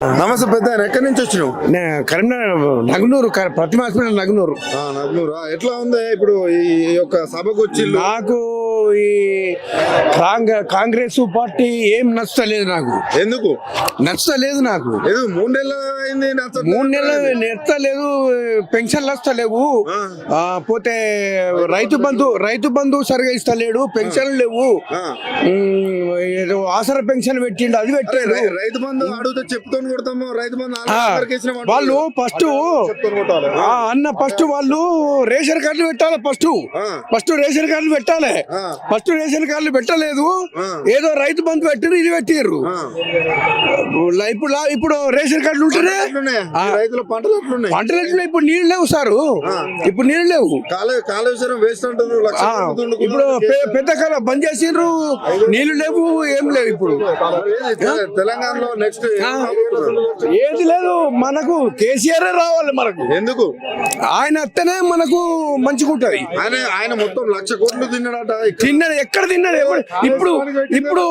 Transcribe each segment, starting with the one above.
నమస్తే పెద్ద ఆయన, ఎక్కడి నుంచి వచ్చినావు? కరీంనగర్ నగనూరు ప్రతిమ హాస్పిటల్ నగనూరు. నగ్నూరు. ఎట్లా ఉంది ఇప్పుడు ఈ యొక్క సభకు వచ్చి? నాకు ఈ కాంగ్రెస్ పార్టీ ఏం నచ్చలేదు నాకు. ఎందుకు నచ్చలేదు నాకు? 3 నెలలు అయింది. 3 నెలలు నచ్చలేదు. పెన్షన్లు వస్తలేవు. పోతే రైతు బంధు సరిగా ఇస్తలేడు. పెన్షన్లు లేవు. ఏదో ఆసరా పెన్షన్ పెట్టిండు, అది పెట్టాడు. రైతు బంధు అడిగితే చెప్తాను కొడతాము. రైతు బంధు వాళ్ళు ఫస్ట్ వాళ్ళు రేషన్ కార్డులు పెట్టాలి. ఫస్ట్ రేషన్ కార్డులు పెట్టాలి. ఫస్ట్ రేషన్ కార్డులు పెట్టలేదు. ఏదో రైతు బంధు పెట్టిరు, ఇది పెట్టిర్రు. ఇప్పుడు రేషన్ కార్డులు ఉంటేనే రైతుల పంటలు ఎట్లున్నాయి. ఇప్పుడు నీళ్ళు లేవు సారు. ఇప్పుడు నీళ్ళు లేవు. కాళేశ్వరం వేస్ట్ అంటారు. ఇప్పుడు పెద్ద కాలం బంద్ చేసిండ్రు. నీళ్లు లేవు, ఏం లేవు. ఇప్పుడు తెలంగాణలో నెక్స్ట్ ఏది లేదు. మనకు కేసీఆర్ రావాలి. మనకు ఎందుకు? ఆయన వస్తేనే మనకు మంచిగా ఉంటది. ఆయన మొత్తం 1,00,000 కోట్లు తిన్నాడట. తిన్నాడు. ఎక్కడ తిన్నాడు? ఇప్పుడు ఇప్పుడు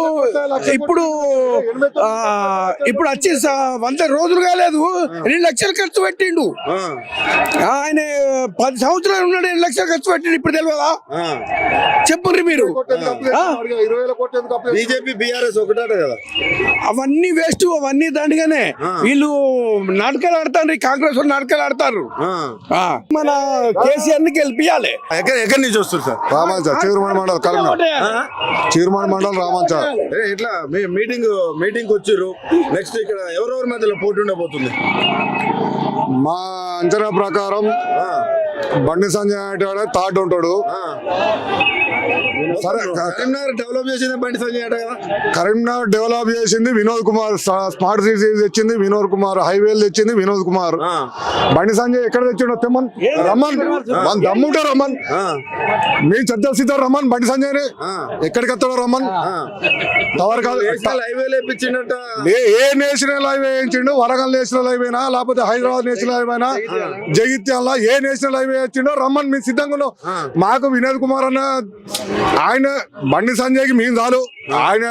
ఇప్పుడు ఇప్పుడు వచ్చి 100 రోజులు కాలేదు, 2 లక్షలు ఖర్చు పెట్టిండు. ఆయన 10 సంవత్సరాలు ఉన్నాడు, 2 లక్షలు ఖర్చు పెట్టిండు. ఇప్పుడు తెలియదా? చెప్పుర్రి మీరు. బీజేపీ బీఆర్ఎస్ ఒకటే కదా. అవన్నీ వేస్ట్, అవన్నీ దండిగానే. వీళ్ళు నాటకాలు ఆడతారు. కాంగ్రెస్ వాళ్ళు నాటకాలు ఆడతారు. మన కేసీఆర్ ని గెలిపియాలి. ఎక్కడి నుంచి వస్తారు సార్? రామాన్ సార్, చీరుమాడ మండలం, కరీంనగర్ చీరుమాడ మండలం రామాన్ సార్. ఇట్లా మీటింగ్ వచ్చిర్రు. నెక్స్ట్ ఇక్కడ ఎవరెవరి మధ్యలో పోటీ ఉండబోతుంది? మా అంచనా ప్రకారం బండి సంజయ్ అంటే థర్డ్ ఉంటాడు. సరే, కరీంనగర్ డెవలప్ చేసింది బండి సంజయ్ అట కదా. కరీంనగర్ డెవలప్ చేసింది వినోద్ కుమార్. స్మార్ట్ సిటీ తెచ్చింది వినోద్ కుమార్. హైవేలు తెచ్చింది వినోద్ కుమార్. బండి సంజయ్ ఎక్కడ తెచ్చిండో తెమ్మన్, రమ్మన్. మన దమ్ముంటే రమ్మన్. మీ చర్చలు సీతారు రమ్మన్. బండి సంజయ్ ఎక్కడికి వస్తాడో రమ్మన్. ఏ నేషనల్ హైవే వేయించిండు? వరంగల్ నేషనల్ హైవేనా, లేకపోతే హైదరాబాద్ నేషనల్ హైవేనా, జగిత్యాల ఏ నేషనల్ హైవే వచ్చిండో రమ్మన్. మేము సిద్ధంగా ఉన్నాం. మాకు వినోద్ కుమార్ అన్న ఆయన బండి సంజయ్కి మేము చాలు. ఆయన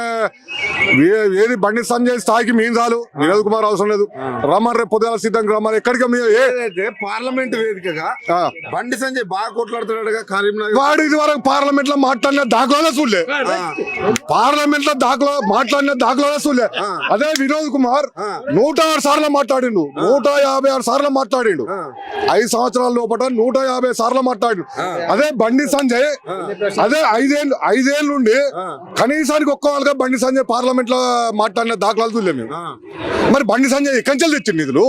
ఏది బండి సంజయ్ స్థాయికి మేము చాలు. వినోద్ కుమార్ అవసరం లేదు. రమ్మన్. రేపు పొద్దున సిద్ధంగా రమ్మని. ఎక్కడికి పార్లమెంట్ వేదికగా బండి సంజయ్ బాగా కొట్లాడుతున్నాడుగా కరీంనగర్. వాడు ఇది వరకు పార్లమెంట్ లో మాట్లాడిన దాఖలా చూడలే. పార్లమెంట్ లో మాట్లాడిన దాఖలా చూడలే. అదే వినోద్ కుమార్ 106 సార్లు మాట్లాడిండు. 156 సార్లు మాట్లాడిండు. 5 సంవత్సరాల లోపల 150 సార్లు మాట్లాడిండు. అదే బండి సంజయ్ అదే 5 ఏళ్ళ నుండి కనీసానికి ఒక్క వాళ్ళగా బండి సంజయ్ పార్లమెంట్ లో మాట్లాడిన దాఖలాలు చూడలేము. మరి బండి సంజయ్ కంచెలు తెచ్చింది నిధులు.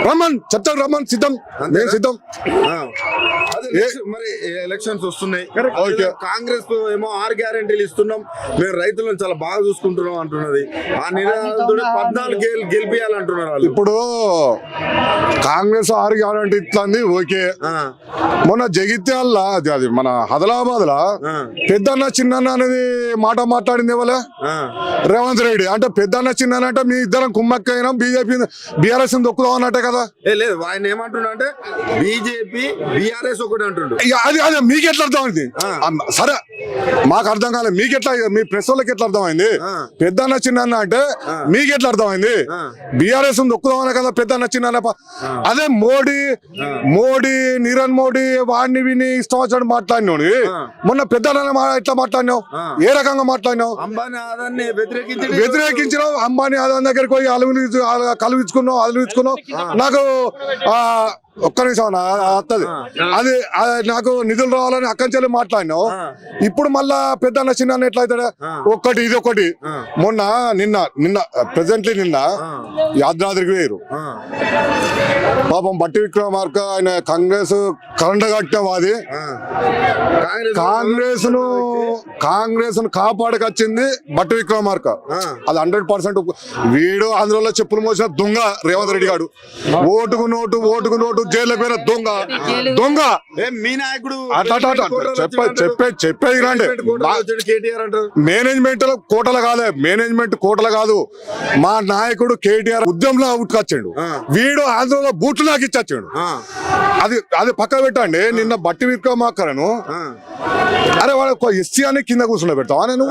రమ్మన్, చెప్తాడు రమ్మన్. సిద్ధం, నేను సిద్ధం. మరి ఎలక్షన్స్ వస్తున్నాయి. కాంగ్రెస్ ఏమో 6 గ్యారెంటీలు ఇస్తున్నాం, మేము రైతులను చాలా బాగా చూసుకుంటున్నాం అంటున్నది. ఆ నినాదంతో 14 గెలిపియాలంటున్నారు వాళ్ళు. ఇప్పుడు కాంగ్రెస్ 6 గ్యారెంటీ ఇట్లంది. ఓకే, మొన్న జగిత్యాల అది మన ఆదిలాబాద్ లా పెద్దన్న చిన్న అనేది మాట మాట్లాడింది ఎవరే? రేవంత్ రెడ్డి. అంటే పెద్దన్న చిన్న అంటే మీ ఇద్దరం కుమ్మక్కైనా బీజేపీ బీఆర్ఎస్ దొక్కుదాం అన్నట్టే కదా. లేదు, ఆయన ఏమంటున్నా అంటే బీజేపీ బీఆర్ఎస్ ఒకటి అంటుండు. అది మీకు ఎట్లా అర్థమైంది? సరే, మాకు అర్థం కాలేదు. మీకు ఎట్లా, మీ ప్రెస్ వాళ్ళకి ఎట్లా అర్థమైంది? పెద్దన్న చిన్న అంటే మీకు ఎట్లా అర్థమైంది? బీఆర్ఎస్ దొక్కుదామనే కదా పెద్దన్న చిన్న. అదే మోడీ నీరన్ మోడీ వాడిని విని ఇష్టం వచ్చినట్టు మాట్లాడినావు. మొన్న పెద్దన్న ఎట్లా మాట్లాడినావు? ఏ రకంగా మాట్లాడినావు? వ్యతిరేకించినావు. అంబానీ ఆదాన్ దగ్గరికి పోయి అలువించుకున్నావు. నాకు ఒక్క నిమిషం వస్తుంది. అది నాకు నిధులు రావాలని అక్కంచెల్లి మాట్లాడినావు. ఇప్పుడు మళ్ళా పెద్దన్న చిన్న ఎట్లయితాడా? ఇది ఒకటి. నిన్న ప్రెసెంట్లీ నిన్న యాదాద్రికి వేయరు. పాపం బట్టి విక్రమార్క ఆయన కాంగ్రెస్ కరెంట్ కట్టవాది. కాంగ్రెస్ ను కాపాడకొచ్చింది బట్టి విక్రమార్క. అది 100%. వీడు ఆంధ్రలో చెప్పులు మోసిన దొంగ రేవంత్ రెడ్డి గారు. ఓటుకు నోటు జైల్లోకి పోయిన దొంగ. మీ నాయకుడు చెప్పేది రండి. మేనేజ్మెంట్ కోటలు కాదు. మా నాయకుడు కేటీఆర్ ఉద్యమంలో ఉట్టుకొచ్చాడు. వీడు ఆంధ్రలో బూట్లు నాకు ఇచ్చాడు. అది పక్క పెట్టండి. నిన్న బట్టి విక్రమార్కను అరే వాడు ఎస్సీ అని కింద కూర్చుండ పెడతావా? నేను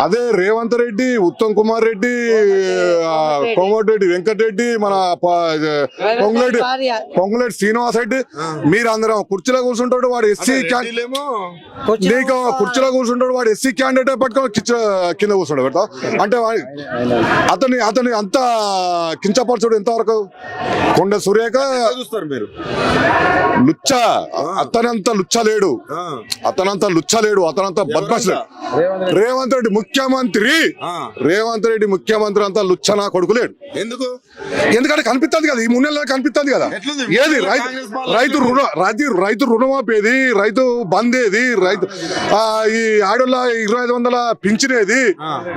అదే రేవంత్ రెడ్డి, ఉత్తమ్ కుమార్ రెడ్డి, కోమటిరెడ్డి వెంకటరెడ్డి, మన పొంగులేటి శ్రీనివాస్ రెడ్డి, మీరందరం కుర్చీలో కూర్చుంటాడు వాడు ఎస్సీ రెడ్డిలేమో నీకు కుర్చీలో కూర్చుంటాడు వాడు ఎస్సీ క్యాండిడేట్ పట్టుకొని కింద కూర్చుంటాడు పెడతా అంటే అతని అంత కించపరచుడు ఎంతవరకు? కొండ సురేఖ చూస్తారు మీరు లుచ్చ, అతనంత లుచ్చ లేడు, అతనంత బద్మాష్ లేడు. రేవంత్ రెడ్డి ముఖ్యమంత్రి, రేవంత్ రెడ్డి ముఖ్యమంత్రి అంతా లుచ్చ నా కొడుకు లేడు. ఎందుకంటే కనిపిస్తుంది కదా, ఈ 3 నెలలు కనిపిస్తుంది కదా. ఏది రైతు రుణమాఫీ ఏది, రైతు బంద్ ఏది, రైతు ఈ ఆడోళ్ళ 2500 పింఛనేది,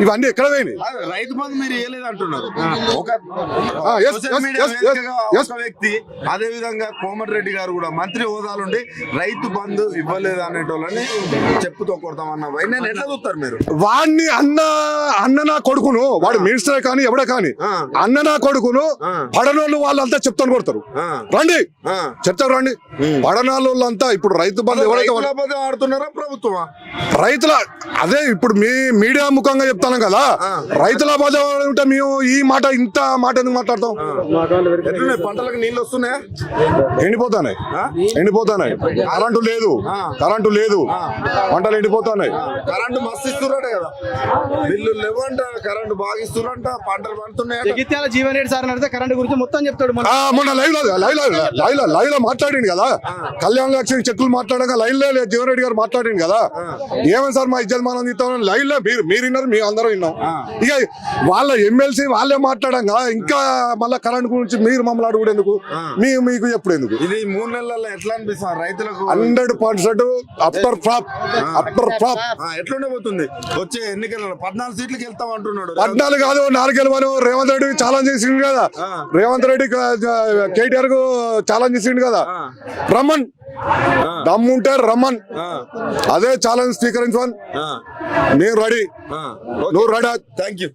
ఇవన్నీ ఎక్కడ పోయినాయి? రైతు బంధు మీరు ఏలేదు అంటున్నారు. yes, yes. ఒక వ్యక్తి అదే విధంగా కోమటిరెడ్డి గారు కూడా మంత్రి హోదాలుండి రైతు బంధు ఇవ్వలేదు అనేటోళ్ళని చెప్పుతో కొడతామన్న వైద్యాన్ని ఎట్లా చూస్తారు మీరు? వాడిని అన్న నా కొడుకును, వాడు మినిస్టర్ కానీ ఎవడే కానీ అన్న నా కొడుకును పడనోళ్ళు వాళ్ళంతా చెప్తాను కొడతారు. రండి చెప్తారు, రండి పడనాళ్ళంతా. ఇప్పుడు రైతు బంధు ఎవరైతే ఆడుతున్నారా ప్రభుత్వమా? రైతుల అదే ఇప్పుడు మీ మీడియా ముఖంగా చెప్తాను కదా, రైతుల బాధ ఉంటే మేము ఈ మాట ఇంత మాట ఎందుకు మాట్లాడతాం? పంటలకు నీళ్ళు వస్తున్నాయా? ఎండిపోతాయి. కరెంటు లేదు, పంటలు ఎండిపోతున్నాయి. కరెంటు మస్తు ఇస్తున్నట్టు కదా, బిల్లులు లేవంట, కరెంటు బాగా ఇస్తున్నంట, పంటలు పండుతున్నాయి. జగిత్యాల జీవన్ రెడ్డి సార్ అడిగితే కరెంటు గురించి మొత్తం చెప్తాడు. మొన్న లైవ్ లో మాట్లాడింది కదా, కళ్యాణ లక్ష్మి చెక్కులు మాట్లాడగా లైవ్ లో జీవన్ రెడ్డి గారు మాట్లాడింది కదా, ఏమైంది సార్ మా ఇజ్జతమానం తీస్తామని లైవ్ లో మీరు విన్నారు, మేము అందరం విన్నాం. ఇక వాళ్ళ ఎమ్మెల్సీ వాళ్ళే మాట్లాడంగా ఇంకా మళ్ళా కరెంట్ గురించి మీరు మమ్మల్ని అడుగుడు ఎందుకు, మీకు ఎప్పుడు ఎందుకు? ఇది 3 నెలల్లో ఎట్లా అనిపిస్తుంది రైతులకు? 100% అప్టర్ ఫ్లాప్. ఎట్లుండబోతుంది వచ్చే ఎన్నికలలో? 14 సీట్లకి వెళ్తాం అంటున్నాడు. 14 కాదు 4 గెలవను. రేవంత్ రెడ్డి ఛాలెంజ్ చేసిండు కదా, రేవంత్ రెడ్డి కేటీఆర్ కు ఛాలెంజ్ చేసిండు కదా, రమ్మన్ దమ్ముంటే రమ్మన్, అదే ఛాలెంజ్ స్వీకరించమని. నేను రెడీ, నువ్వు రెడీ. Thank you.